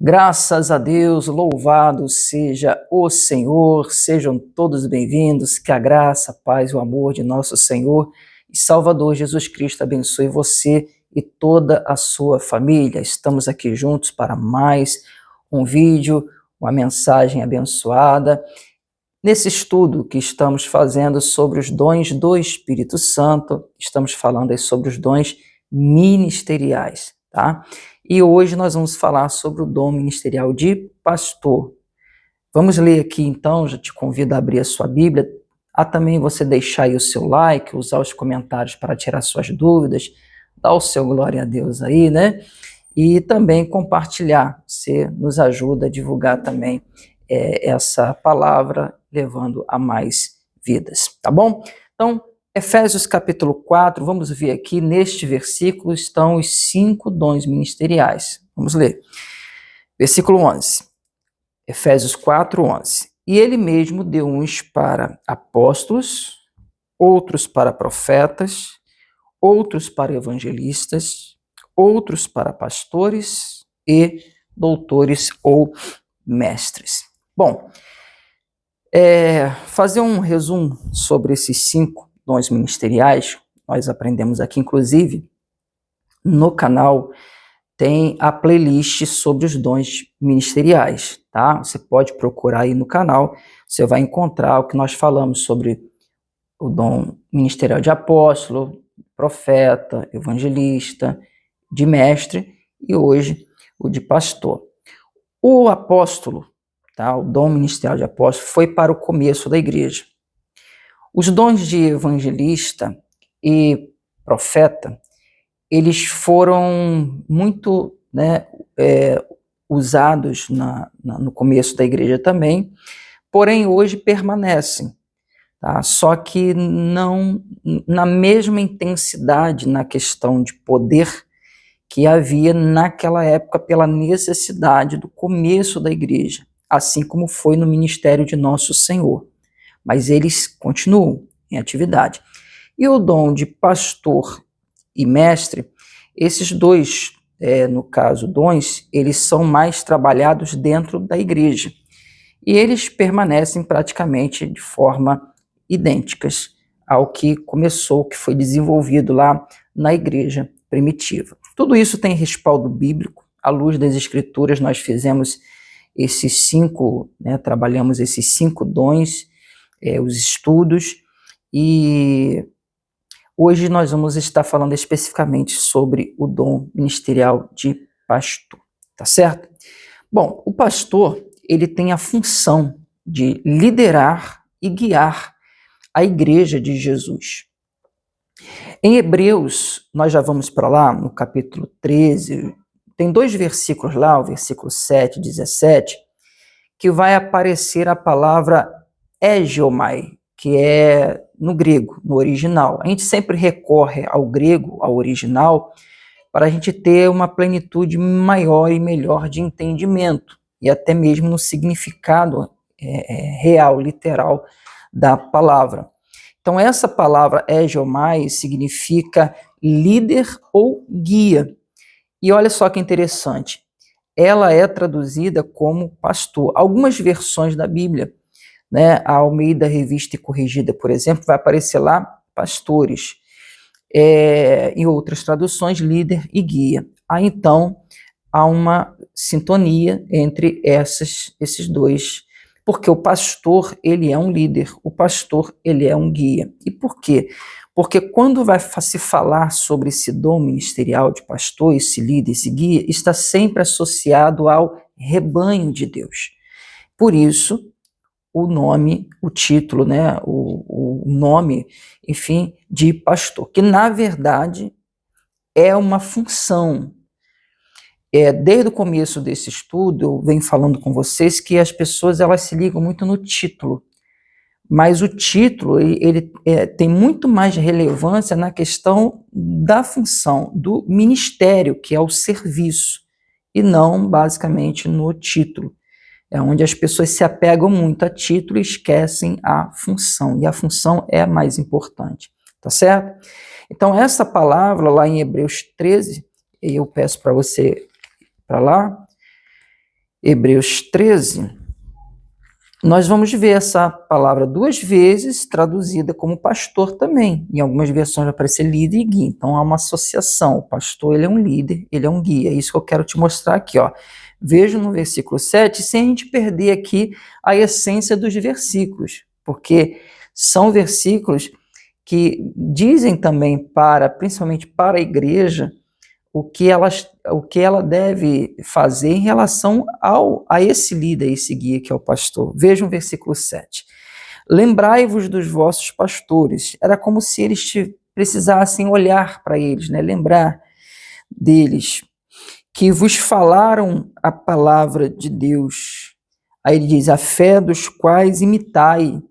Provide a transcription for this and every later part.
Graças a Deus, louvado seja o Senhor, sejam todos bem-vindos, que a graça, a paz e o amor de nosso Senhor e Salvador Jesus Cristo abençoe você e toda a sua família. Estamos aqui juntos para mais um vídeo, uma mensagem abençoada, nesse estudo que estamos fazendo sobre os dons do Espírito Santo. Estamos falando aí sobre os dons ministeriais, tá? E hoje nós vamos falar sobre o dom ministerial de pastor. Vamos ler aqui então, já te convido a abrir a sua Bíblia, a também você deixar aí o seu like, usar os comentários para tirar suas dúvidas, dar o seu glória a Deus aí, né? E também compartilhar, você nos ajuda a divulgar também essa palavra, levando a mais vidas, tá bom? Então, Efésios capítulo 4, vamos ver aqui, neste versículo estão os 5 dons ministeriais. Vamos ler. Versículo 11. Efésios 4, 11. E ele mesmo deu uns para apóstolos, outros para profetas, outros para evangelistas, outros para pastores e doutores ou mestres. Bom, fazer um resumo sobre esses 5 dons ministeriais, nós aprendemos aqui, inclusive, no canal tem a playlist sobre os dons ministeriais, tá? Você pode procurar aí no canal, você vai encontrar o que nós falamos sobre o dom ministerial de apóstolo, profeta, evangelista, de mestre e hoje o de pastor. O apóstolo, tá? O dom ministerial de apóstolo foi para o começo da igreja. Os dons de evangelista e profeta, eles foram muito, usados no começo da igreja também, porém hoje permanecem, tá? Só que não na mesma intensidade na questão de poder que havia naquela época pela necessidade do começo da igreja, assim como foi no ministério de nosso Senhor. Mas eles continuam em atividade. E o dom de pastor e mestre, esses dois, no caso, dons, eles são mais trabalhados dentro da igreja. E eles permanecem praticamente de forma idênticas ao que começou, que foi desenvolvido lá na igreja primitiva. Tudo isso tem respaldo bíblico. À luz das escrituras, nós fizemos esses 5, trabalhamos esses 5 dons, os estudos, e hoje nós vamos estar falando especificamente sobre o dom ministerial de pastor, tá certo? Bom, o pastor, ele tem a função de liderar e guiar a igreja de Jesus. Em Hebreus, nós já vamos para lá, no capítulo 13, tem 2 versículos lá, o versículo 7 e 17, que vai aparecer a palavra egeomai, que é no grego, no original. A gente sempre recorre ao grego, ao original, para a gente ter uma plenitude maior e melhor de entendimento, e até mesmo no significado real, literal da palavra. Então, essa palavra egeomai significa líder ou guia. E olha só que interessante, ela é traduzida como pastor. Algumas versões da Bíblia, a Almeida Revista e Corrigida, por exemplo, vai aparecer lá pastores. Em outras traduções, líder e guia. Aí, então, há uma sintonia entre esses dois, porque o pastor, ele é um líder, o pastor, ele é um guia. E por quê? Porque quando vai se falar sobre esse dom ministerial de pastor, esse líder, esse guia, está sempre associado ao rebanho de Deus. Por isso, o nome, o título, o nome, enfim, de pastor, que na verdade é uma função. Desde o começo desse estudo, eu venho falando com vocês que as pessoas elas se ligam muito no título, mas o título ele tem muito mais relevância na questão da função, do ministério, que é o serviço, e não basicamente no título. É onde as pessoas se apegam muito a título e esquecem a função, e a função é a mais importante, tá certo? Então, essa palavra lá em Hebreus 13, eu peço para você ir para lá, Hebreus 13, nós vamos ver essa palavra 2 vezes traduzida como pastor também. Em algumas versões vai aparecer líder e guia. Então há uma associação. O pastor, ele é um líder, ele é um guia. É isso que eu quero te mostrar aqui, ó. Veja no versículo 7, sem a gente perder aqui a essência dos versículos, porque são versículos que dizem também principalmente para a igreja, o que ela deve fazer em relação a esse líder, esse guia que é o pastor. Vejam o versículo 7. Lembrai-vos dos vossos pastores. Era como se eles precisassem olhar para eles, né? Lembrar deles, que vos falaram a palavra de Deus. Aí ele diz, a fé dos quais imitai,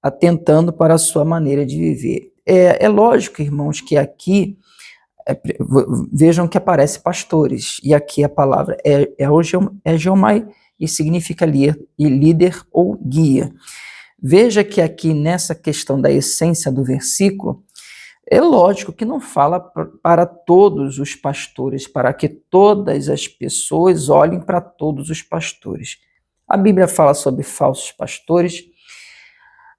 atentando para a sua maneira de viver. É lógico, irmãos, que aqui vejam que aparece pastores, e aqui a palavra é geomai, e significa líder ou guia. Veja que aqui nessa questão da essência do versículo, é lógico que não fala para todos os pastores, para que todas as pessoas olhem para todos os pastores. A Bíblia fala sobre falsos pastores,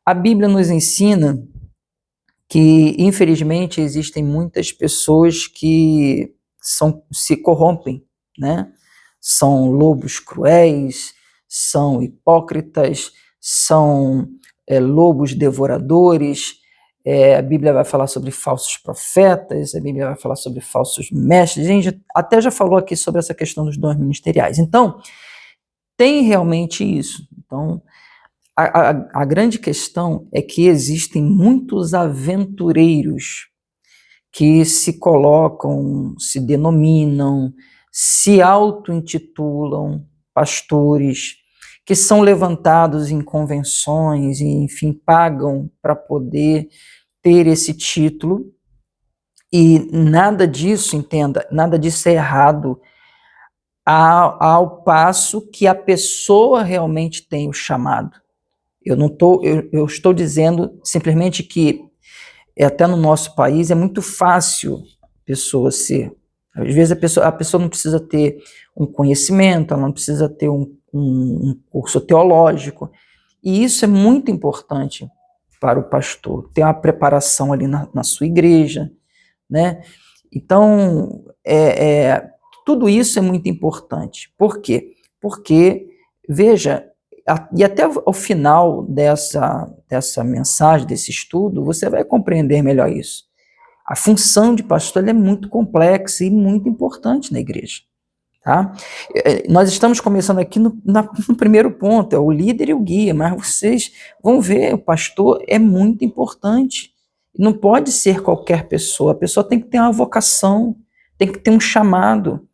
a Bíblia nos ensina que, infelizmente, existem muitas pessoas que se corrompem, né? São lobos cruéis, são hipócritas, são lobos devoradores. A Bíblia vai falar sobre falsos profetas, a Bíblia vai falar sobre falsos mestres. A gente até já falou aqui sobre essa questão dos dons ministeriais. Então, tem realmente isso. Então, a grande questão é que existem muitos aventureiros que se colocam, se denominam, se auto-intitulam pastores, que são levantados em convenções e, enfim, pagam para poder ter esse título. E nada disso, entenda, nada disso é errado, ao passo que a pessoa realmente tem o chamado. Eu estou dizendo simplesmente que até no nosso país é muito fácil a pessoa ser. Às vezes a pessoa não precisa ter um conhecimento, ela não precisa ter um curso teológico. E isso é muito importante para o pastor, ter uma preparação ali na sua igreja, né? Então, tudo isso é muito importante. Por quê? Porque, veja, e até ao final dessa mensagem, desse estudo, você vai compreender melhor isso. A função de pastor é muito complexa e muito importante na igreja. Tá? Nós estamos começando aqui no primeiro ponto, é o líder e o guia, mas vocês vão ver, o pastor é muito importante. Não pode ser qualquer pessoa, a pessoa tem que ter uma vocação, tem que ter um chamado.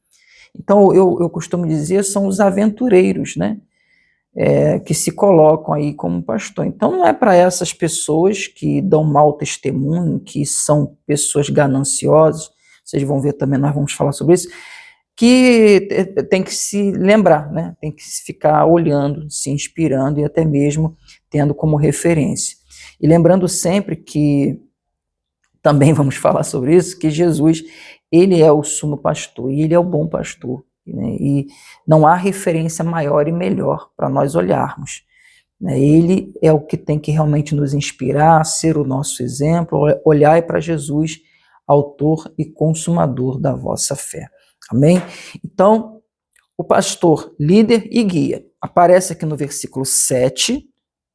Então, eu costumo dizer, são os aventureiros, né? Que se colocam aí como pastor. Então, não é para essas pessoas que dão mau testemunho, que são pessoas gananciosas, vocês vão ver também, nós vamos falar sobre isso, que tem que se lembrar, né? Tem que ficar olhando, se inspirando e até mesmo tendo como referência. E lembrando sempre que, também vamos falar sobre isso, que Jesus, ele é o sumo pastor, e ele é o bom pastor, né? E não há referência maior e melhor para nós olharmos, né? Ele é o que tem que realmente nos inspirar, ser o nosso exemplo, olhar para Jesus, autor e consumador da vossa fé. Amém? Então, o pastor, líder e guia, aparece aqui no versículo 7,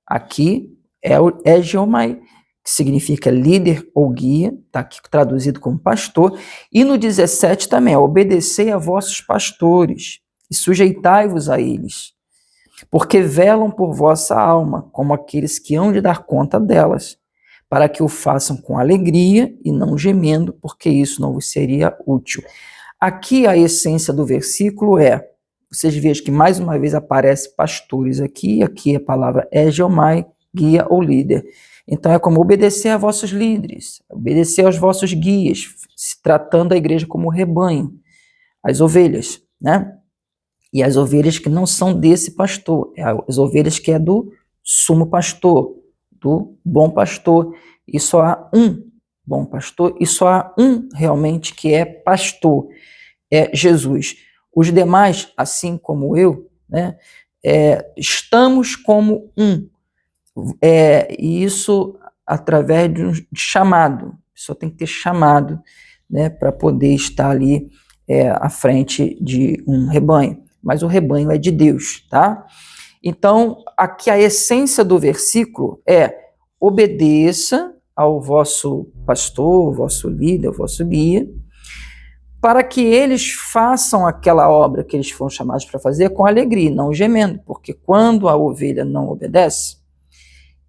aqui é Geomai, que significa líder ou guia, está aqui traduzido como pastor, e no 17 também, obedecei a vossos pastores e sujeitai-vos a eles, porque velam por vossa alma, como aqueles que hão de dar conta delas, para que o façam com alegria e não gemendo, porque isso não vos seria útil. Aqui a essência do versículo vocês vejam que mais uma vez aparece pastores aqui a palavra é Geomai, guia ou líder. Então é como obedecer a vossos líderes, obedecer aos vossos guias, se tratando a igreja como rebanho, as ovelhas, né? E as ovelhas que não são desse pastor, as ovelhas que é do sumo pastor, do bom pastor. E só há um bom pastor, e só há um realmente que é pastor, é Jesus. Os demais, assim como eu, né? Estamos como um. E isso através de um chamado. A pessoa tem que ter chamado, né, para poder estar ali à frente de um rebanho. Mas o rebanho é de Deus, tá? Então, aqui a essência do versículo é: obedeça ao vosso pastor, vosso líder, vosso guia, para que eles façam aquela obra que eles foram chamados para fazer com alegria, não gemendo, porque quando a ovelha não obedece,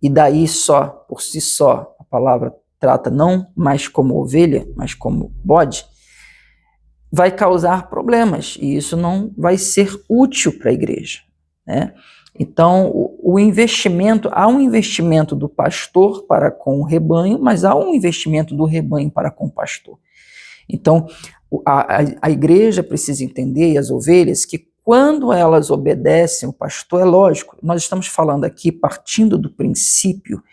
e daí só, por si só, a palavra trata não mais como ovelha, mas como bode, vai causar problemas, e isso não vai ser útil para a igreja, né? Então, o investimento, há um investimento do pastor para com o rebanho, mas há um investimento do rebanho para com o pastor. Então, a igreja precisa entender, e as ovelhas, que quando elas obedecem o pastor, é lógico, nós estamos falando aqui partindo do princípio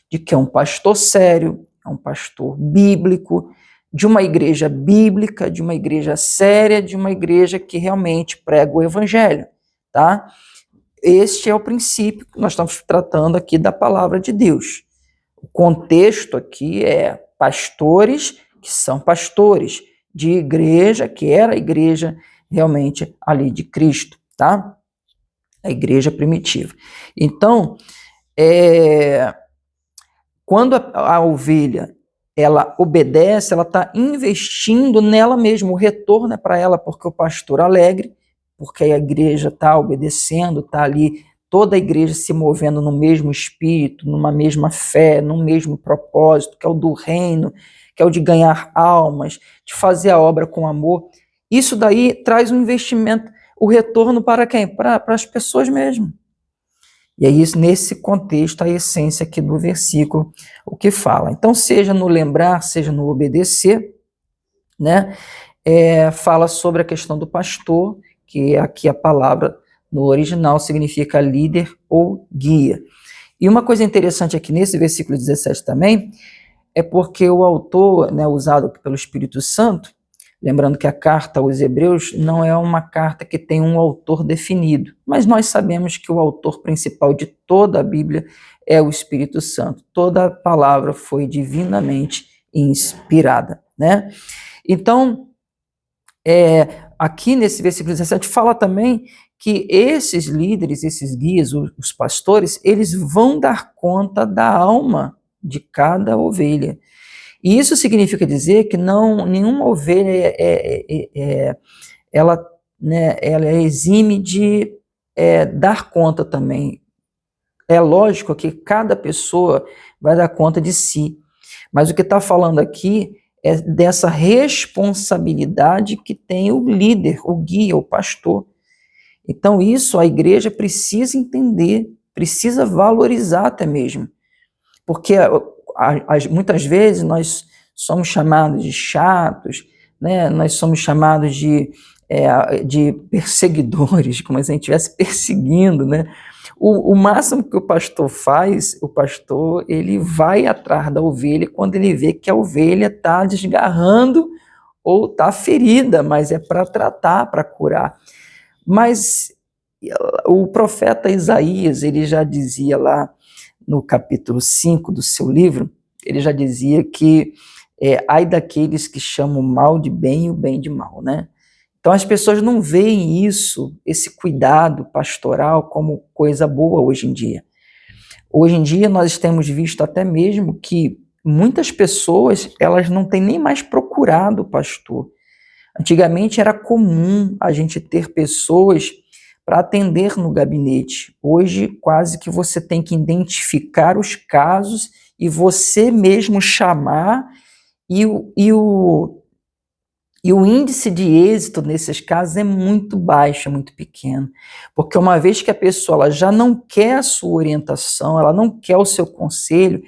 de que é um pastor sério, é um pastor bíblico, de uma igreja bíblica, de uma igreja séria, de uma igreja que realmente prega o evangelho, tá? Este é o princípio que nós estamos tratando aqui da palavra de Deus. O contexto aqui é pastores que são pastores, de igreja, que era a igreja realmente ali de Cristo, tá? A igreja primitiva. Então, quando a ovelha, ela obedece, ela está investindo nela mesma, o retorno é para ela, porque o pastor alegre, porque a igreja está obedecendo, está ali, toda a igreja se movendo no mesmo espírito, numa mesma fé, num mesmo propósito, que é o do reino, que é o de ganhar almas, de fazer a obra com amor. Isso daí traz um investimento, o retorno para quem? Para as pessoas mesmo. E é isso, nesse contexto, a essência aqui do versículo, o que fala. Então, seja no lembrar, seja no obedecer, né? Fala sobre a questão do pastor, que aqui a palavra no original significa líder ou guia. E uma coisa interessante aqui nesse versículo 17 também, é porque o autor, né, usado pelo Espírito Santo, lembrando que a carta aos Hebreus não é uma carta que tem um autor definido, mas nós sabemos que o autor principal de toda a Bíblia é o Espírito Santo. Toda a palavra foi divinamente inspirada, né? Então, aqui nesse versículo 17 fala também que esses líderes, esses guias, os pastores, eles vão dar conta da alma de cada ovelha. E isso significa dizer que nenhuma ovelha ela exime de dar conta também. É lógico que cada pessoa vai dar conta de si, mas o que está falando aqui é dessa responsabilidade que tem o líder, o guia, o pastor. Então isso a igreja precisa entender, precisa valorizar até mesmo, porque muitas vezes nós somos chamados de chatos, né? Nós somos chamados de perseguidores, como se a gente estivesse perseguindo, né? O máximo que o pastor faz, o pastor ele vai atrás da ovelha quando ele vê que a ovelha está desgarrando ou está ferida, mas é para tratar, para curar. Mas o profeta Isaías, ele já dizia lá no capítulo 5 do seu livro, ele já dizia que ai daqueles que chamam o mal de bem e o bem de mal, né? Então as pessoas não veem isso, esse cuidado pastoral, como coisa boa hoje em dia. Hoje em dia nós temos visto até mesmo que muitas pessoas, elas não têm nem mais procurado o pastor. Antigamente era comum a gente ter pessoas para atender no gabinete. Hoje quase que você tem que identificar os casos e você mesmo chamar, e o índice de êxito nesses casos é muito baixo, é muito pequeno, porque uma vez que a pessoa ela já não quer a sua orientação, ela não quer o seu conselho,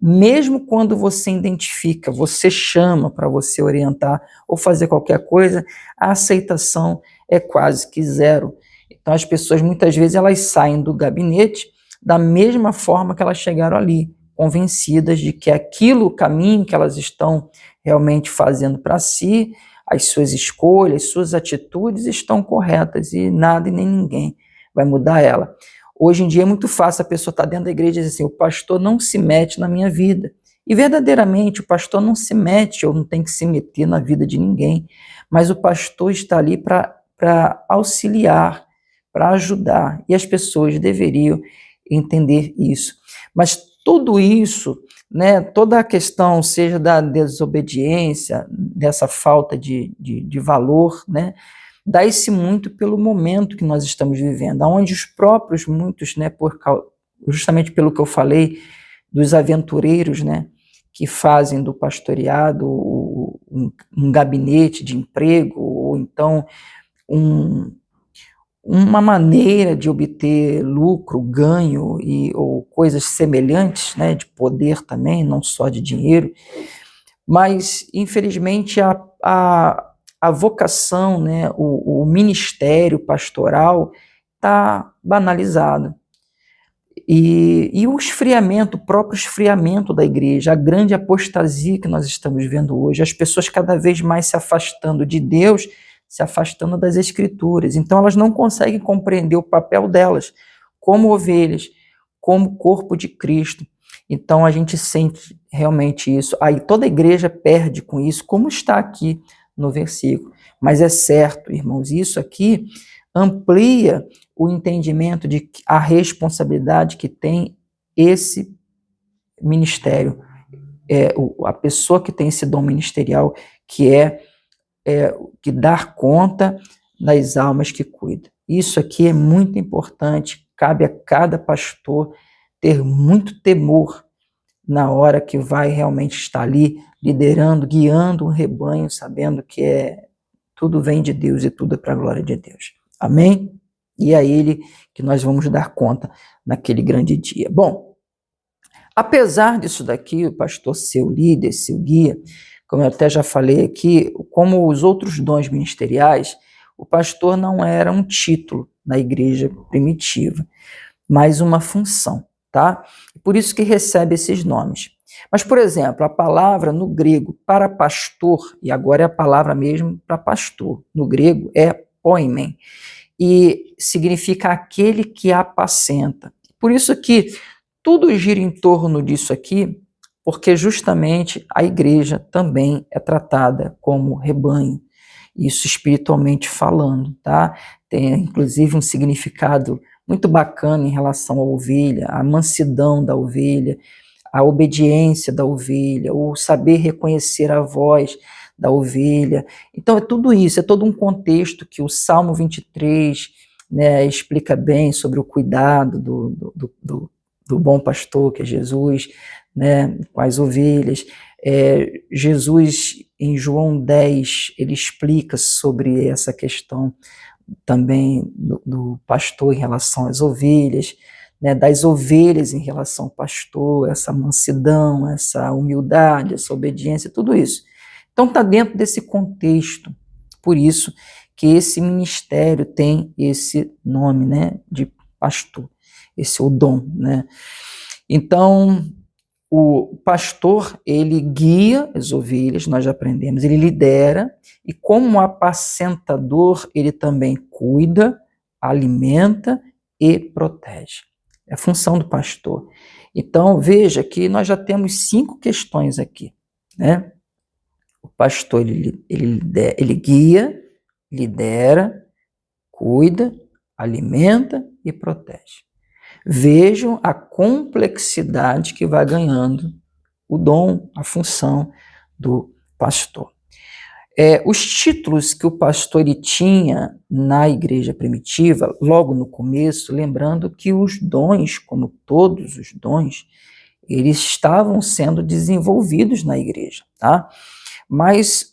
mesmo quando você identifica, você chama para você orientar ou fazer qualquer coisa, a aceitação é quase que zero. Então as pessoas muitas vezes elas saem do gabinete da mesma forma que elas chegaram ali, convencidas de que aquilo, o caminho que elas estão realmente fazendo para si, as suas escolhas, suas atitudes estão corretas e nada e nem ninguém vai mudar ela. Hoje em dia é muito fácil a pessoa estar dentro da igreja e dizer assim, o pastor não se mete na minha vida. E verdadeiramente o pastor não se mete ou não tem que se meter na vida de ninguém, mas o pastor está ali para auxiliar, para ajudar, e as pessoas deveriam entender isso. Mas tudo isso, né, toda a questão, seja da desobediência, dessa falta de valor, né, dá-se muito pelo momento que nós estamos vivendo, onde os próprios, muitos, né, justamente pelo que eu falei, dos aventureiros, né, que fazem do pastoreado um gabinete de emprego, ou então uma maneira de obter lucro, ganho ou coisas semelhantes, né, de poder também, não só de dinheiro, mas infelizmente a vocação, né, o ministério pastoral está banalizado. E o esfriamento, o próprio esfriamento da igreja, a grande apostasia que nós estamos vendo hoje, as pessoas cada vez mais se afastando de Deus, se afastando das Escrituras. Então elas não conseguem compreender o papel delas como ovelhas, como corpo de Cristo. Então a gente sente realmente isso. Aí toda a igreja perde com isso, como está aqui no versículo. Mas é certo, irmãos, isso aqui amplia o entendimento de a responsabilidade que tem esse ministério, a pessoa que tem esse dom ministerial, que que dar conta das almas que cuida. Isso aqui é muito importante, cabe a cada pastor ter muito temor na hora que vai realmente estar ali liderando, guiando um rebanho, sabendo que tudo vem de Deus e tudo é para a glória de Deus. Amém? E é a ele que nós vamos dar conta naquele grande dia. Bom, apesar disso daqui, o pastor ser o líder, ser o guia, como eu até já falei aqui, como os outros dons ministeriais, o pastor não era um título na igreja primitiva, mas uma função, tá? Por isso que recebe esses nomes. Mas, por exemplo, a palavra no grego para pastor, e agora é a palavra mesmo para pastor, no grego é poimen, e significa aquele que apacenta. Por isso que tudo gira em torno disso aqui, porque justamente a igreja também é tratada como rebanho, isso espiritualmente falando, tá? Tem inclusive um significado muito bacana em relação à ovelha, a mansidão da ovelha, a obediência da ovelha, o saber reconhecer a voz da ovelha. Então é tudo isso, é todo um contexto que o Salmo 23, né, explica bem sobre o cuidado do bom pastor, que é Jesus, né, com as ovelhas. Jesus, em João 10, ele explica sobre essa questão também do pastor em relação às ovelhas, né, das ovelhas em relação ao pastor, essa mansidão, essa humildade, essa obediência, tudo isso. Então está dentro desse contexto, por isso que esse ministério tem esse nome, né, de pastor, esse é o dom, né. Então o pastor, ele guia as ovelhas, nós já aprendemos, ele lidera, e como apacentador, ele também cuida, alimenta e protege. É a função do pastor. Então, veja que nós já temos 5 questões aqui, né? O pastor, ele guia, lidera, cuida, alimenta e protege. Vejam a complexidade que vai ganhando o dom, a função do pastor. Os títulos que o pastor ele tinha na igreja primitiva, logo no começo, lembrando que os dons, como todos os dons, eles estavam sendo desenvolvidos na igreja, tá? Mas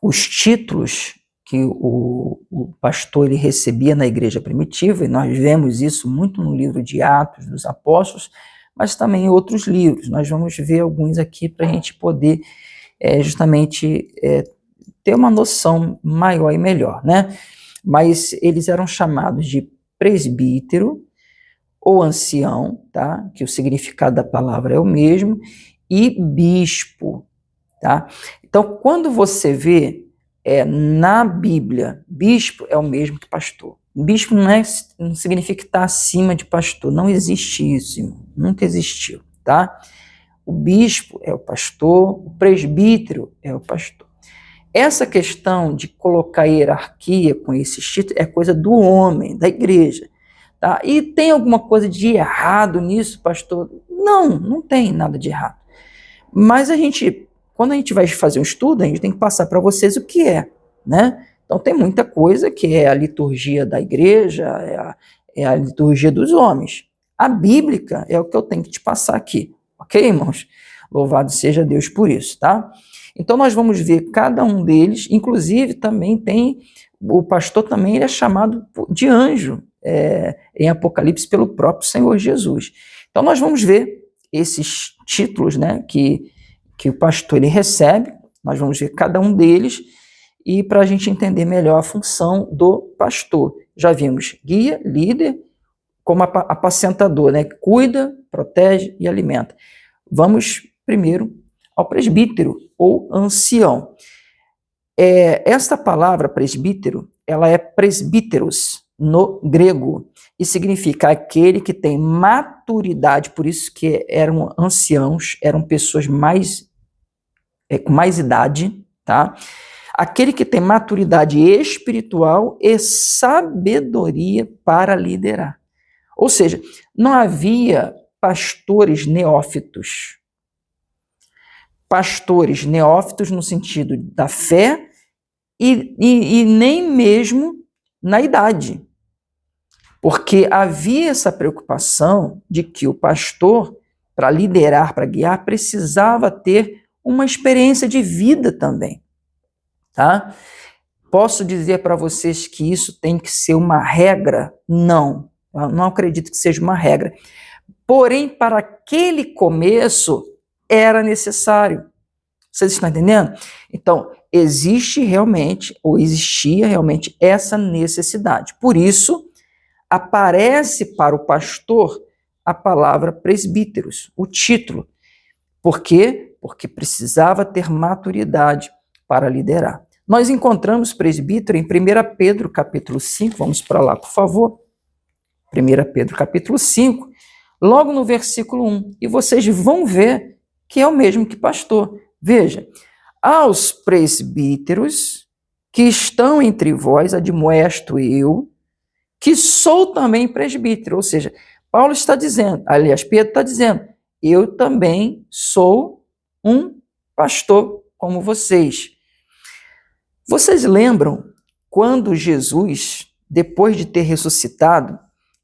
os títulos que o pastor ele recebia na igreja primitiva, e nós vemos isso muito no livro de Atos dos Apóstolos, mas também em outros livros. Nós vamos ver alguns aqui para a gente poder justamente ter uma noção maior e melhor, né? Mas eles eram chamados de presbítero ou ancião, tá? Que o significado da palavra é o mesmo, e bispo, tá? Então, quando você vê na Bíblia, bispo é o mesmo que pastor. Bispo não significa estar acima de pastor. Não existe isso, irmão. Nunca existiu, tá? O bispo é o pastor, o presbítero é o pastor. Essa questão de colocar hierarquia com esses títulos é coisa do homem, da igreja. Tá? E tem alguma coisa de errado nisso, pastor? Não tem nada de errado. Mas quando a gente vai fazer um estudo, a gente tem que passar para vocês o que é, né? Então tem muita coisa que é a liturgia da igreja, é a liturgia dos homens. A bíblica é o que eu tenho que te passar aqui, ok, irmãos? Louvado seja Deus por isso, tá? Então nós vamos ver cada um deles, inclusive também o pastor também ele é chamado de anjo, em Apocalipse pelo próprio Senhor Jesus. Então nós vamos ver esses títulos, né, que o pastor ele recebe, nós vamos ver cada um deles, e para a gente entender melhor a função do pastor. Já vimos guia, líder, como apacentador, né, cuida, protege e alimenta. Vamos primeiro ao presbítero ou ancião. Esta palavra presbítero, ela é presbíteros no grego, e significa aquele que tem maturidade, por isso que eram anciãos, eram pessoas com mais idade, tá? Aquele que tem maturidade espiritual e sabedoria para liderar. Ou seja, não havia pastores neófitos. Pastores neófitos no sentido da fé e nem mesmo na idade. Porque havia essa preocupação de que o pastor, para liderar, para guiar, precisava ter uma experiência de vida também. Tá? Posso dizer para vocês que isso tem que ser uma regra? Não, eu não acredito que seja uma regra. Porém, para aquele começo, era necessário. Vocês estão entendendo? Então, existia realmente essa necessidade. Por isso, aparece para o pastor a palavra presbíteros, o título. Por quê? Porque precisava ter maturidade para liderar. Nós encontramos presbítero em 1 Pedro capítulo 5, vamos para lá, por favor. 1 Pedro capítulo 5, logo no versículo 1, e vocês vão ver que é o mesmo que pastor. Veja, aos presbíteros que estão entre vós, admoesto eu, que sou também presbítero. Ou seja, Paulo está dizendo, aliás, Pedro está dizendo, eu também sou um pastor como vocês. Vocês lembram quando Jesus, depois de ter ressuscitado,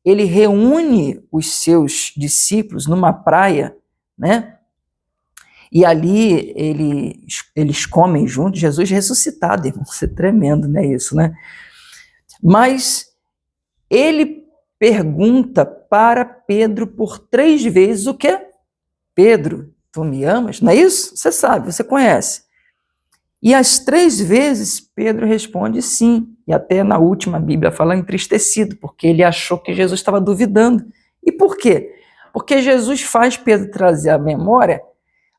ele reúne os seus discípulos numa praia, né? E ali eles comem juntos, Jesus ressuscitado, irmão. Isso é tremendo, né? Isso, né? Mas ele pergunta para Pedro por 3 vezes o quê? Pedro, tu me amas? Não é isso? Você sabe, você conhece. E as 3 vezes Pedro responde sim. E até na última a Bíblia fala entristecido, porque ele achou que Jesus estava duvidando. E por quê? Porque Jesus faz Pedro trazer à memória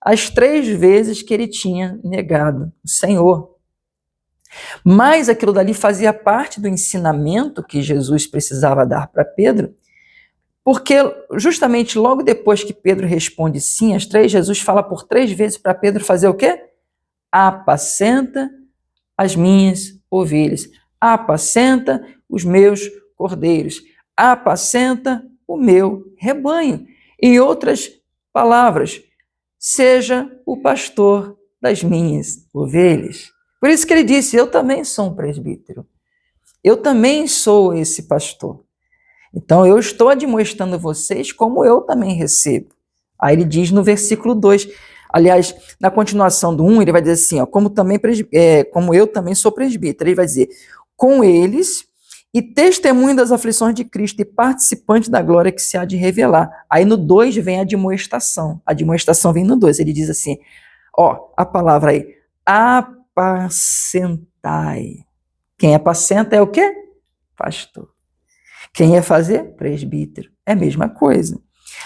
as 3 vezes que ele tinha negado o Senhor. Mas aquilo dali fazia parte do ensinamento que Jesus precisava dar para Pedro, porque justamente logo depois que Pedro responde sim às 3, Jesus fala por 3 vezes para Pedro fazer o quê? Apacenta as minhas ovelhas, apacenta os meus cordeiros, apacenta o meu rebanho. Em outras palavras, seja o pastor das minhas ovelhas. Por isso que ele disse, eu também sou um presbítero. Eu também sou esse pastor. Então, eu estou admoestando vocês como eu também recebo. Aí ele diz no versículo 2, aliás, na continuação do 1, ele vai dizer assim, ó, como eu também sou presbítero. Ele vai dizer, com eles e testemunho das aflições de Cristo e participante da glória que se há de revelar. Aí no 2 vem a admoestação. A admoestação vem no 2. Ele diz assim, ó, a palavra aí, apacentai. Quem apacenta é o quê? Pastor. Quem ia fazer? Presbítero. É a mesma coisa.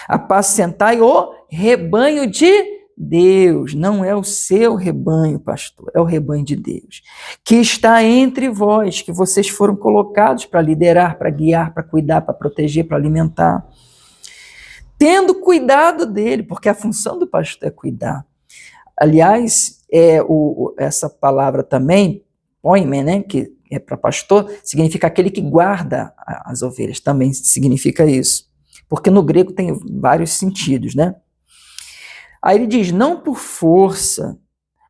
Apacentai o rebanho de Deus, não é o seu rebanho, pastor, é o rebanho de Deus, que está entre vós, que vocês foram colocados para liderar, para guiar, para cuidar, para proteger, para alimentar, tendo cuidado dele, porque a função do pastor é cuidar. Aliás, essa palavra também, poimen, né, que é para pastor, significa aquele que guarda as ovelhas, também significa isso, porque no grego tem vários sentidos, né? Aí ele diz, não por força,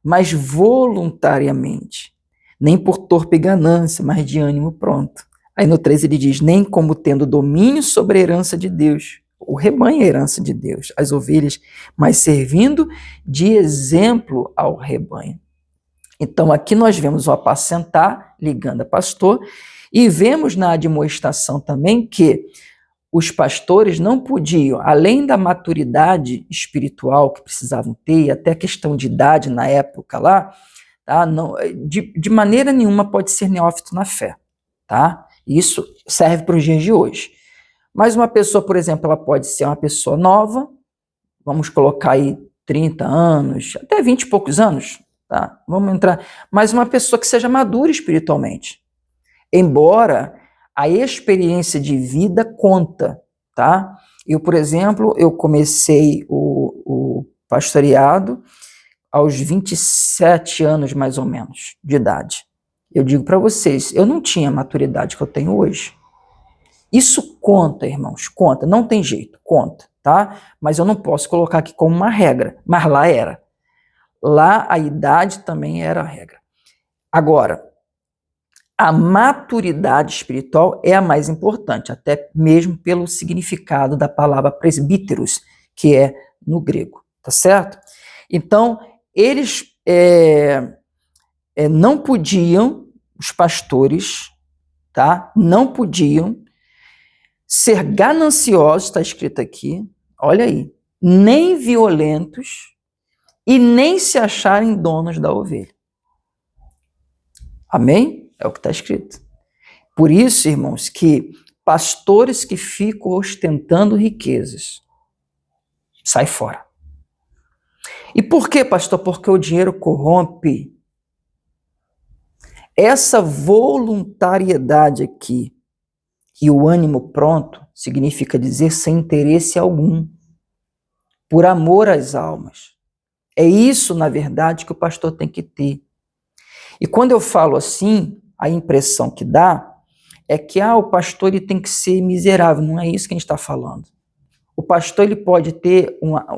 mas voluntariamente, nem por torpe ganância, mas de ânimo pronto. Aí no 3 ele diz, nem como tendo domínio sobre a herança de Deus, o rebanho é a herança de Deus, as ovelhas, mas servindo de exemplo ao rebanho. Então aqui nós vemos o apacentar, ligando a pastor, e vemos na admoestação também que os pastores não podiam, além da maturidade espiritual que precisavam ter, e até a questão de idade na época lá, tá? Não, de maneira nenhuma pode ser neófito na fé, tá? Isso serve para os dias de hoje. Mas uma pessoa, por exemplo, ela pode ser uma pessoa nova, vamos colocar aí 30 anos, até 20 e poucos anos, tá? Vamos entrar, mas uma pessoa que seja madura espiritualmente. Embora a experiência de vida conta, tá? Eu, por exemplo, eu comecei o pastoreado aos 27 anos, mais ou menos, de idade. Eu digo para vocês, eu não tinha a maturidade que eu tenho hoje. Isso conta, irmãos, conta, não tem jeito, conta, tá? Mas eu não posso colocar aqui como uma regra, mas lá era. Lá a idade também era a regra. Agora, a maturidade espiritual é a mais importante, até mesmo pelo significado da palavra presbíteros, que é no grego, tá certo? Então, eles não podiam, os pastores, tá? Não podiam ser gananciosos, está escrito aqui, olha aí, nem violentos e nem se acharem donos da ovelha. Amém? É o que está escrito. Por isso, irmãos, que pastores que ficam ostentando riquezas, sai fora. E por quê, pastor? Porque o dinheiro corrompe. Essa voluntariedade aqui, e o ânimo pronto, significa dizer sem interesse algum, por amor às almas. É isso, na verdade, que o pastor tem que ter. E quando eu falo assim, a impressão que dá é que o pastor ele tem que ser miserável. Não é isso que a gente está falando. O pastor ele pode ter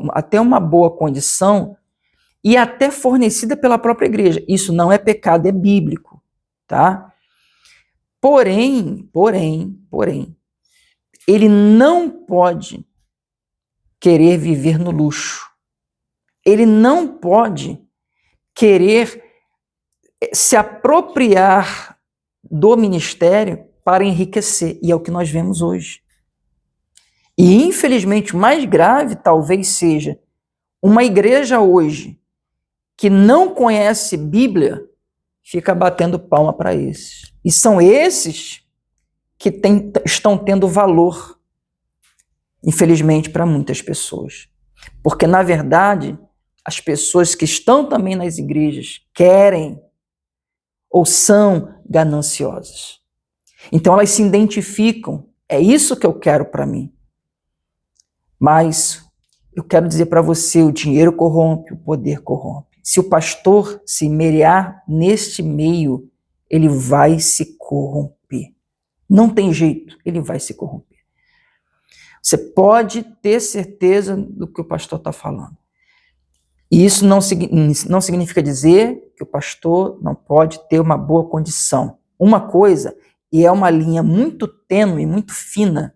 até uma boa condição e até fornecida pela própria igreja. Isso não é pecado, é bíblico, tá? Porém, ele não pode querer viver no luxo. Ele não pode querer se apropriar do ministério para enriquecer, e é o que nós vemos hoje. E, infelizmente, o mais grave talvez seja uma igreja hoje que não conhece Bíblia, fica batendo palma para esses. E são esses que estão tendo valor, infelizmente, para muitas pessoas. Porque, na verdade, as pessoas que estão também nas igrejas querem ou são gananciosas. Então elas se identificam, é isso que eu quero para mim. Mas eu quero dizer para você, o dinheiro corrompe, o poder corrompe. Se o pastor se merear neste meio, ele vai se corromper. Não tem jeito, ele vai se corromper. Você pode ter certeza do que o pastor está falando. E isso não significa dizer que o pastor não pode ter uma boa condição. Uma coisa, e é uma linha muito tênue, muito fina,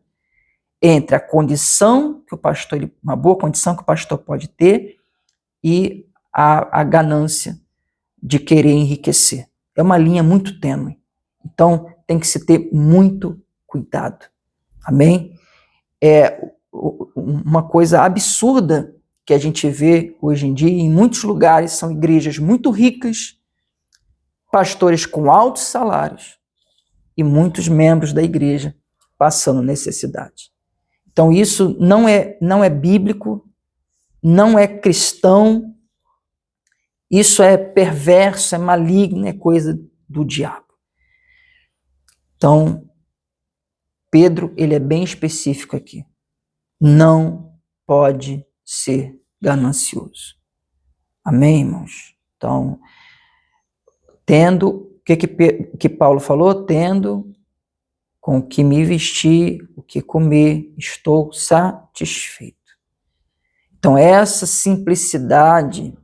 entre a condição que o pastor, uma boa condição que o pastor pode ter e a ganância de querer enriquecer. É uma linha muito tênue. Então, tem que se ter muito cuidado. Amém? É uma coisa absurda que a gente vê hoje em dia em muitos lugares, são igrejas muito ricas, pastores com altos salários e muitos membros da igreja passando necessidade. Então isso não é bíblico, não é cristão, isso é perverso, é maligno, é coisa do diabo. Então, Pedro, ele é bem específico aqui. Não pode ser ganancioso. Amém, irmãos? Então, tendo, o que Paulo falou? Tendo com o que me vestir, o que comer, estou satisfeito. Então, essa simplicidade,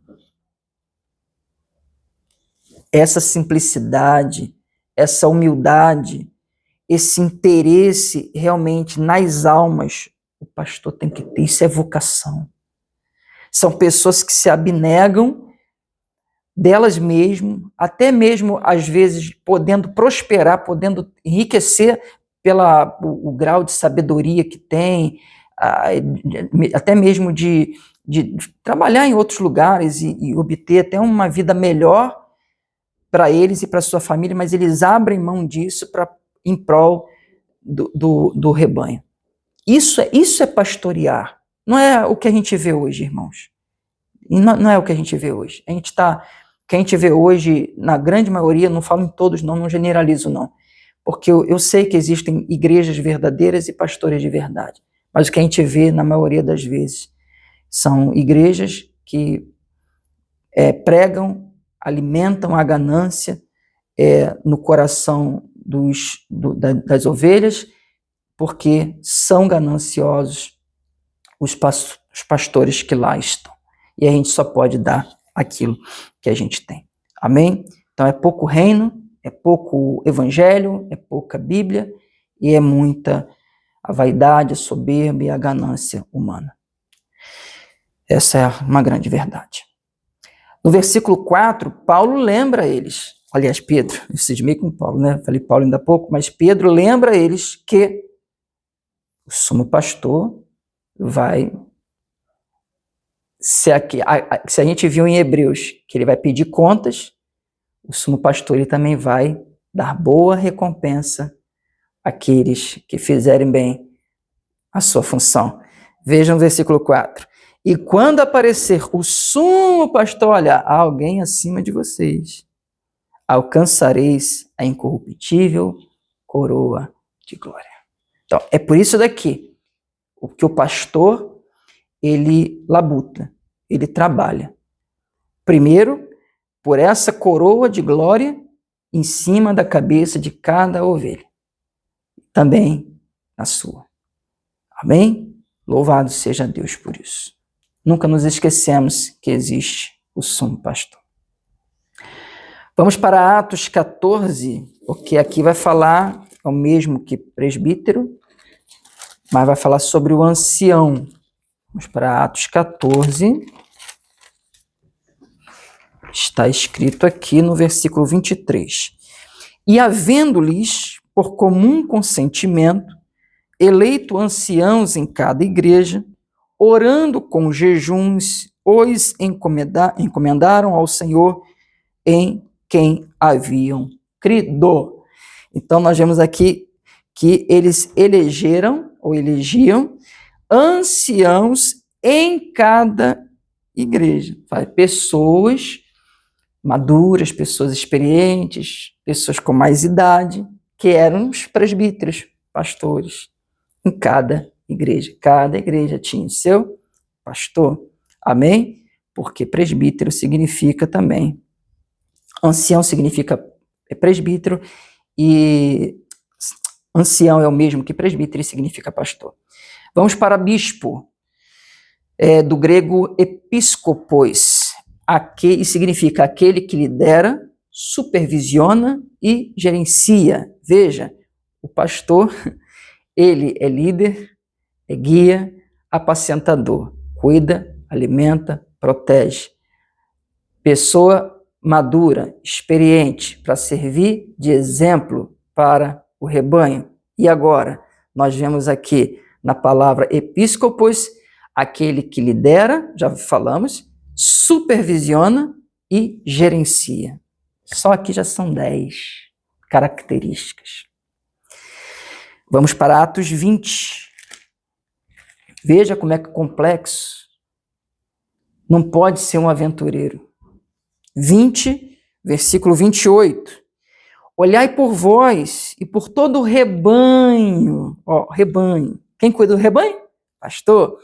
essa humildade, esse interesse realmente nas almas, o pastor tem que ter. Isso é vocação. São pessoas que se abnegam delas mesmas, até mesmo, às vezes, podendo prosperar, podendo enriquecer pelo grau de sabedoria que tem, até mesmo de trabalhar em outros lugares e obter até uma vida melhor para eles e para sua família, mas eles abrem mão disso em prol do rebanho. Isso é pastorear. Não é o que a gente vê hoje, irmãos. Não é o que a gente vê hoje. O que a gente vê hoje, na grande maioria, não falo em todos, não generalizo, não. Porque eu sei que existem igrejas verdadeiras e pastores de verdade. Mas o que a gente vê, na maioria das vezes, são igrejas que pregam, alimentam a ganância no coração das ovelhas, porque são gananciosos os pastores que lá estão. E a gente só pode dar aquilo que a gente tem. Amém? Então é pouco reino, é pouco evangelho, é pouca Bíblia e é muita a vaidade, a soberba e a ganância humana. Essa é uma grande verdade. No versículo 4, Paulo lembra eles, aliás, Pedro, eu cismei com Paulo, né? Falei Paulo ainda há pouco, mas Pedro lembra eles que o sumo pastor vai... Se a gente viu em Hebreus que ele vai pedir contas, o sumo pastor ele também vai dar boa recompensa àqueles que fizerem bem a sua função. Vejam o versículo 4. E quando aparecer o sumo pastor, olha, há alguém acima de vocês, alcançareis a incorruptível coroa de glória. Então, é por isso daqui, que o pastor, ele labuta, ele trabalha. Primeiro, por essa coroa de glória em cima da cabeça de cada ovelha. Também na sua. Amém? Louvado seja Deus por isso. Nunca nos esquecemos que existe o sumo pastor. Vamos para Atos 14, porque aqui vai falar, é o mesmo que presbítero, mas vai falar sobre o ancião. Vamos para Atos 14. Está escrito aqui no versículo 23. E havendo-lhes, por comum consentimento, eleito anciãos em cada igreja, orando com jejuns, os encomendaram ao Senhor em quem haviam crido. Então, nós vemos aqui que eles elegiam anciãos em cada igreja. Pessoas maduras, pessoas experientes, pessoas com mais idade, que eram os presbíteros, pastores, em cada igreja. Cada igreja tinha seu pastor. Amém? Porque presbítero significa também, ancião significa presbítero, e ancião é o mesmo que presbítero e significa pastor. Vamos para bispo, do grego episkopos, e significa aquele que lidera, supervisiona e gerencia. Veja, o pastor, ele é líder, é guia, apacentador, cuida, alimenta, protege. Pessoa madura, experiente, para servir de exemplo para o rebanho. E agora, nós vemos aqui na palavra episcopos, aquele que lidera, já falamos, supervisiona e gerencia. Só aqui já são 10 características. Vamos para Atos 20. Veja como é complexo. Não pode ser um aventureiro. 20, versículo 28. Olhai por vós e por todo o rebanho. Ó, rebanho. Quem cuida do rebanho? Pastor.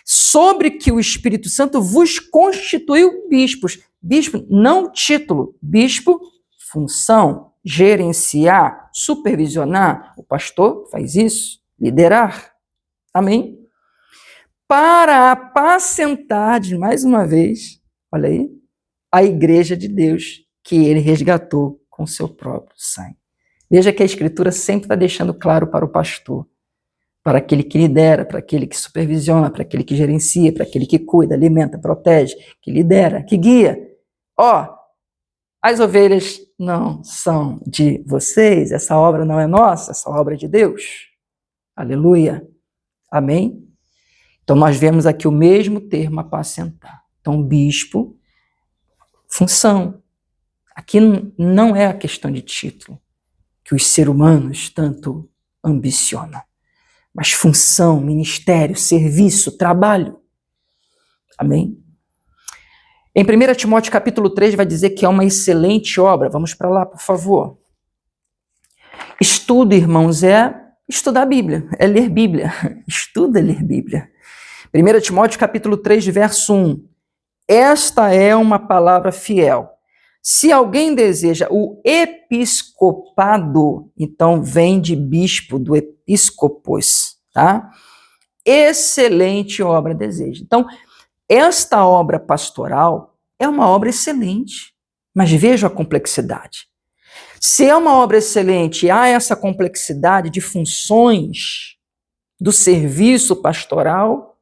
Sobre que o Espírito Santo vos constituiu bispos. Bispo, não título. Bispo, função. Gerenciar, supervisionar. O pastor faz isso. Liderar. Amém? Para apacentar, mais uma vez, olha aí, a igreja de Deus que ele resgatou com seu próprio sangue. Veja que a Escritura sempre está deixando claro para o pastor, para aquele que lidera, para aquele que supervisiona, para aquele que gerencia, para aquele que cuida, alimenta, protege, que lidera, que guia. Ó, as ovelhas não são de vocês, essa obra não é nossa, essa obra é de Deus. Aleluia. Amém? Então, nós vemos aqui o mesmo termo, apacentar. Então, bispo, função. Aqui não é a questão de título, que os seres humanos tanto ambicionam, mas função, ministério, serviço, trabalho. Amém? Em 1 Timóteo capítulo 3 vai dizer que é uma excelente obra. Vamos para lá, por favor. Estudo, irmãos, é estudar a Bíblia, é ler Bíblia. Estuda ler Bíblia. 1 Timóteo capítulo 3, verso 1. Esta é uma palavra fiel. Se alguém deseja o episcopado, então vem de bispo, do episcopos, tá? Excelente obra deseja. Então, esta obra pastoral é uma obra excelente, mas veja a complexidade. Se é uma obra excelente e há essa complexidade de funções do serviço pastoral,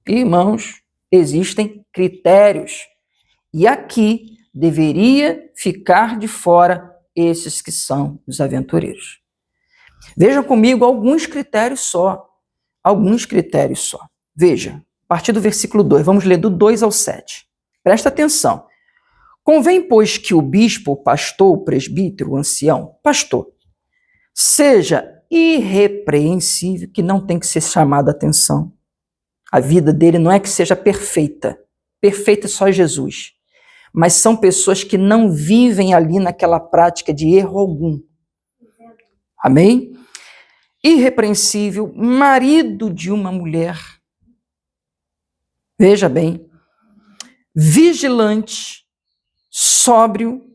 irmãos, existem critérios. E aqui deveria ficar de fora esses que são os aventureiros. Vejam comigo alguns critérios só. Alguns critérios só. Veja, a partir do versículo 2, vamos ler do 2 ao 7. Presta atenção. Convém, pois, que o bispo, o pastor, o presbítero, o ancião, pastor, seja irrepreensível, que não tem que ser chamado a atenção. A vida dele não é que seja perfeita. Perfeita é só Jesus. Mas são pessoas que não vivem ali naquela prática de erro algum. Amém? Irrepreensível, marido de uma mulher. Veja bem. Vigilante, sóbrio,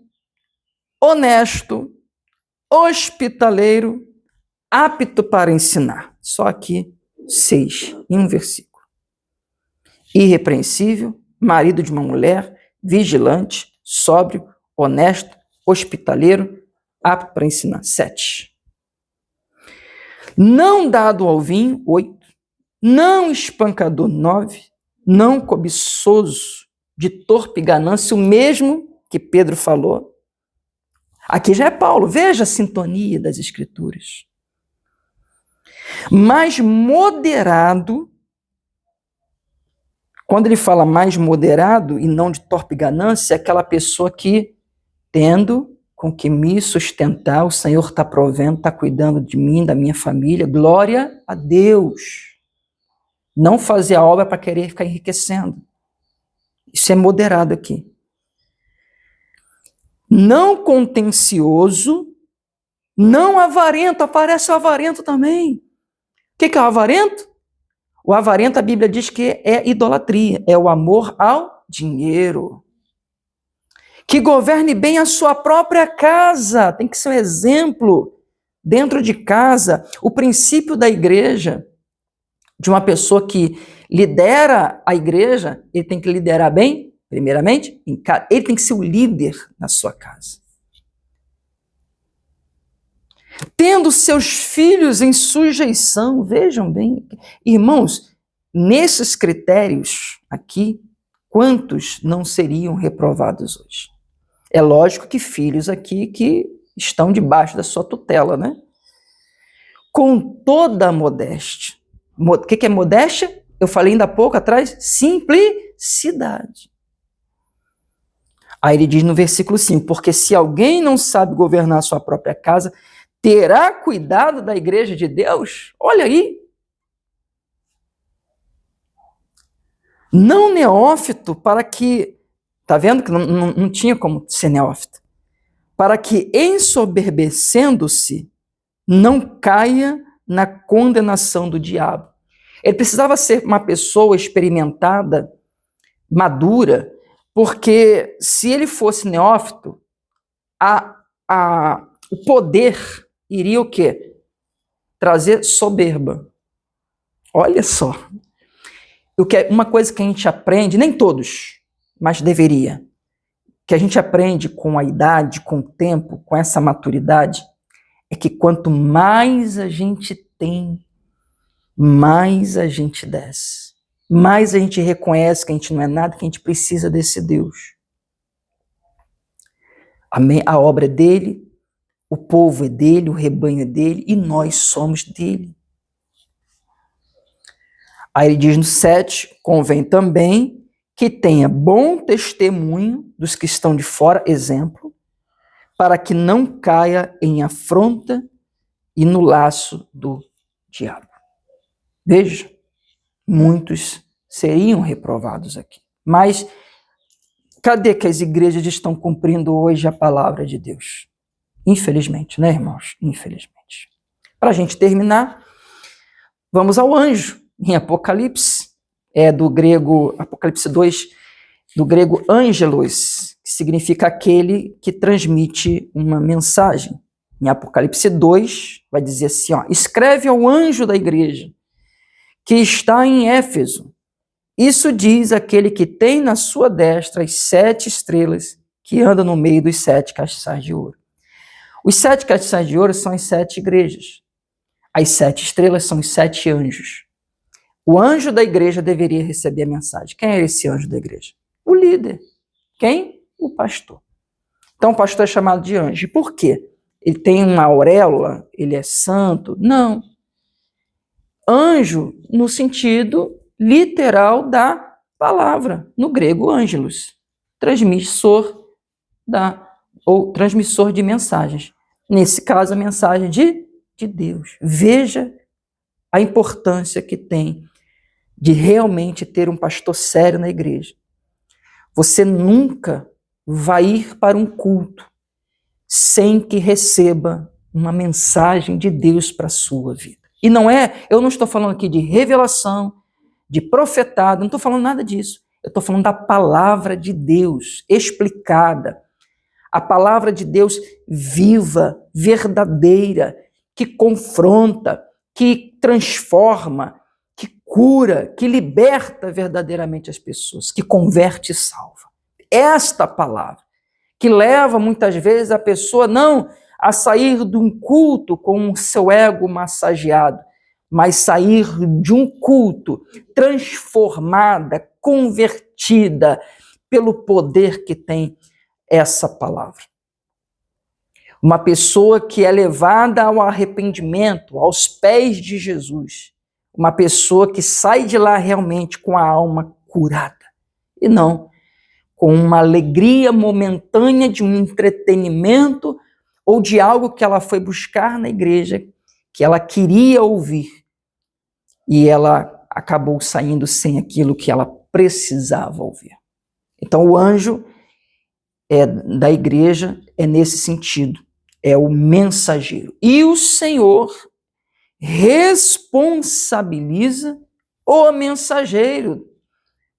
honesto, hospitaleiro, apto para ensinar. Só aqui 6, em um versículo. Irrepreensível, marido de uma mulher, vigilante, sóbrio, honesto, hospitaleiro, apto para ensinar. 7. Não dado ao vinho. 8. Não espancador. 9. Não cobiçoso, de torpe ganância, o mesmo que Pedro falou. Aqui já é Paulo. Veja a sintonia das Escrituras. Mas moderado. Quando ele fala mais moderado e não de torpe ganância, é aquela pessoa que, tendo com que me sustentar, o Senhor está provendo, está cuidando de mim, da minha família, glória a Deus. Não fazer a obra para querer ficar enriquecendo. Isso é moderado aqui. Não contencioso, não avarento, aparece o avarento também. O que é o avarento? O avarento, a Bíblia diz que é idolatria, é o amor ao dinheiro. Que governe bem a sua própria casa, tem que ser um exemplo dentro de casa. O princípio da igreja, de uma pessoa que lidera a igreja, ele tem que liderar bem, primeiramente, em casa. Ele tem que ser o líder na sua casa. Tendo seus filhos em sujeição, vejam bem, irmãos, nesses critérios aqui, quantos não seriam reprovados hoje? É lógico que filhos aqui que estão debaixo da sua tutela, né? Com toda a modéstia. O que é modéstia? Eu falei ainda há pouco atrás, simplicidade. Aí ele diz no versículo 5, porque se alguém não sabe governar a sua própria casa, terá cuidado da igreja de Deus? Olha aí. Não neófito para que, tá vendo que não tinha como ser neófito, para que ensoberbecendo-se não caia na condenação do diabo. Ele precisava ser uma pessoa experimentada, madura, porque se ele fosse neófito, o poder iria o quê? Trazer soberba. Olha só. Uma coisa que a gente aprende, nem todos, mas deveria, que a gente aprende com a idade, com o tempo, com essa maturidade, é que quanto mais a gente tem, mais a gente desce. Mais a gente reconhece que a gente não é nada, que a gente precisa desse Deus. A obra é dele, o povo é dele, o rebanho é dele, e nós somos dele. Aí ele diz no 7, convém também que tenha bom testemunho dos que estão de fora, exemplo, para que não caia em afronta e no laço do diabo. Veja, muitos seriam reprovados aqui. Mas cadê que as igrejas estão cumprindo hoje a palavra de Deus? Infelizmente, né, irmãos? Infelizmente. Para a gente terminar, vamos ao anjo, em Apocalipse, do grego, Apocalipse 2, do grego angelos, que significa aquele que transmite uma mensagem. Em Apocalipse 2, vai dizer assim, escreve ao anjo da igreja, que está em Éfeso. Isso diz aquele que tem na sua destra as 7 estrelas, que anda no meio dos 7 castiçais de ouro. Os 7 castiçais de ouro são as 7 igrejas. As 7 estrelas são os 7 anjos. O anjo da igreja deveria receber a mensagem. Quem é esse anjo da igreja? O líder. Quem? O pastor. Então o pastor é chamado de anjo. E por quê? Ele tem uma auréola? Ele é santo? Não. Anjo no sentido literal da palavra, no grego ângelos, transmissor de mensagens. Nesse caso, a mensagem de Deus. Veja a importância que tem de realmente ter um pastor sério na igreja. Você nunca vai ir para um culto sem que receba uma mensagem de Deus para a sua vida. E eu não estou falando aqui de revelação, de profetado, não estou falando nada disso. Eu estou falando da palavra de Deus explicada. A palavra de Deus viva, verdadeira, que confronta, que transforma, que cura, que liberta verdadeiramente as pessoas, que converte e salva. Esta palavra, que leva muitas vezes a pessoa não a sair de um culto com o seu ego massageado, mas sair de um culto transformada, convertida pelo poder que tem essa palavra. Uma pessoa que é levada ao arrependimento, aos pés de Jesus. Uma pessoa que sai de lá realmente com a alma curada. E não com uma alegria momentânea de um entretenimento ou de algo que ela foi buscar na igreja, que ela queria ouvir. E ela acabou saindo sem aquilo que ela precisava ouvir. Então o anjo da igreja é nesse sentido, é o mensageiro. E o Senhor responsabiliza o mensageiro,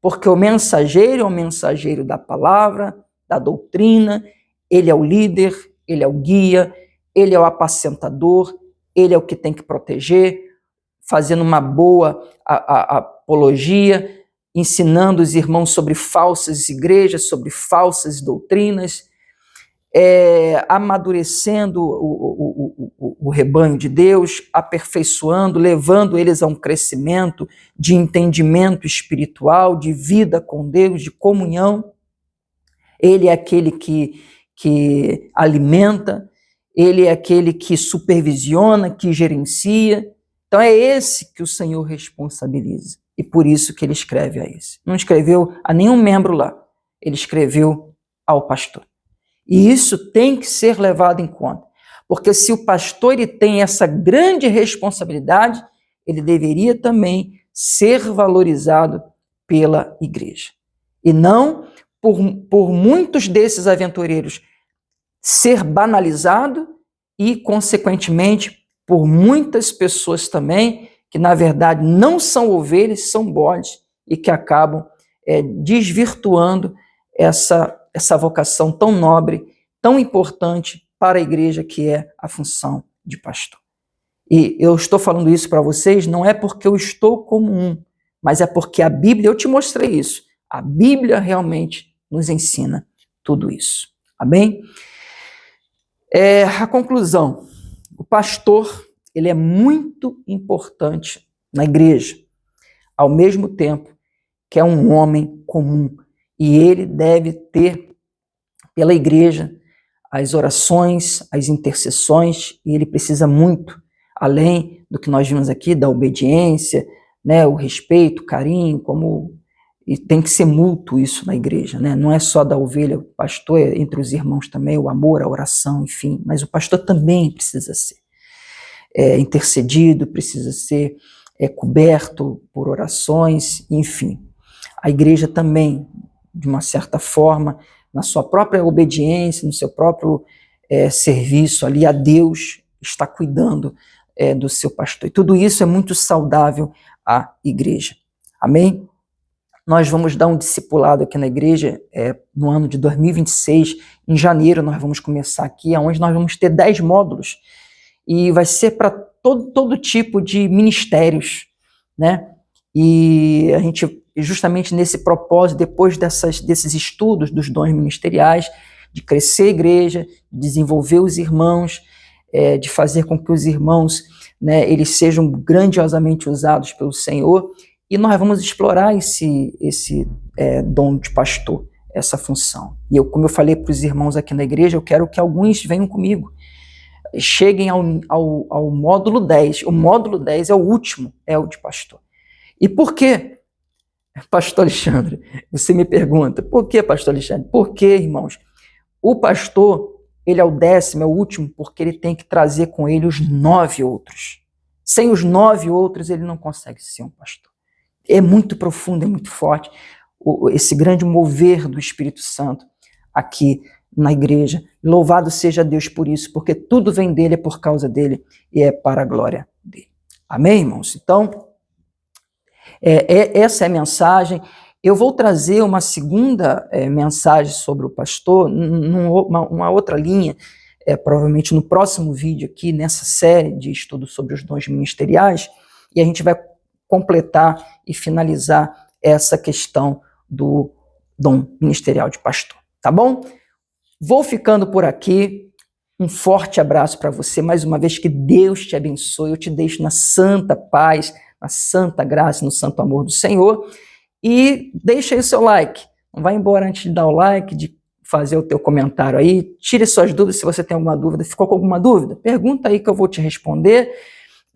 porque o mensageiro é o mensageiro da palavra, da doutrina, ele é o líder, ele é o guia, ele é o apacentador, ele é o que tem que proteger, fazendo uma boa apologia, ensinando os irmãos sobre falsas igrejas, sobre falsas doutrinas, amadurecendo o rebanho de Deus, aperfeiçoando, levando eles a um crescimento de entendimento espiritual, de vida com Deus, de comunhão. Ele é aquele que alimenta, ele é aquele que supervisiona, que gerencia. Então é esse que o Senhor responsabiliza. E por isso que ele escreve a esse. Não escreveu a nenhum membro lá, ele escreveu ao pastor. E isso tem que ser levado em conta. Porque se o pastor ele tem essa grande responsabilidade, ele deveria também ser valorizado pela igreja. E não por muitos desses aventureiros ser banalizado e, consequentemente, por muitas pessoas também que, na verdade, não são ovelhas, são bodes e que acabam desvirtuando essa vocação tão nobre, tão importante para a igreja, que é a função de pastor. E eu estou falando isso para vocês não é porque eu estou como um, mas é porque a Bíblia, eu te mostrei isso, a Bíblia realmente nos ensina tudo isso. Amém? A conclusão, o pastor, ele é muito importante na igreja, ao mesmo tempo que é um homem comum, e ele deve ter pela igreja as orações, as intercessões, e ele precisa muito, além do que nós vimos aqui, da obediência, né, o respeito, o carinho, e tem que ser mútuo isso na igreja, né? Não é só da ovelha, o pastor, entre os irmãos também, o amor, a oração, enfim, mas o pastor também precisa ser intercedido, precisa ser coberto por orações, enfim. A igreja também, de uma certa forma, na sua própria obediência, no seu próprio serviço ali a Deus, está cuidando do seu pastor. E tudo isso é muito saudável à igreja. Amém? Nós vamos dar um discipulado aqui na igreja no ano de 2026, em janeiro nós vamos começar aqui, onde nós vamos ter 10 módulos, e vai ser para todo tipo de ministérios, né? E a gente, justamente nesse propósito, depois desses estudos dos dons ministeriais, de crescer a igreja, de desenvolver os irmãos, de fazer com que os irmãos, né, eles sejam grandiosamente usados pelo Senhor, e nós vamos explorar esse dom de pastor, essa função. E como eu falei para os irmãos aqui na igreja, eu quero que alguns venham comigo, cheguem ao módulo 10. O módulo 10 é o último, é o de pastor. E por quê? Pastor Alexandre, você me pergunta, por que, pastor Alexandre? Porque, irmãos, o pastor, ele é o 10º, é o último, porque ele tem que trazer com ele os 9 outros. Sem os 9 outros, ele não consegue ser um pastor. É muito profundo, é muito forte esse grande mover do Espírito Santo aqui na igreja. Louvado seja Deus por isso, porque tudo vem dele, é por causa dele e é para a glória dele. Amém, irmãos? Então, essa é a mensagem. Eu vou trazer uma segunda mensagem sobre o pastor, uma outra linha, provavelmente no próximo vídeo aqui, nessa série de estudos sobre os dons ministeriais, e a gente vai completar e finalizar essa questão do dom ministerial de pastor, tá bom? Vou ficando por aqui, um forte abraço para você, mais uma vez que Deus te abençoe, eu te deixo na santa paz, na santa graça, no santo amor do Senhor, e deixa aí o seu like, não vai embora antes de dar o like, de fazer o teu comentário aí, tire suas dúvidas, se você tem alguma dúvida, ficou com alguma dúvida, pergunta aí que eu vou te responder,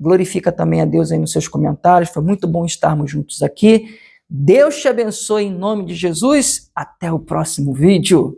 glorifica também a Deus aí nos seus comentários, foi muito bom estarmos juntos aqui, Deus te abençoe em nome de Jesus, até o próximo vídeo.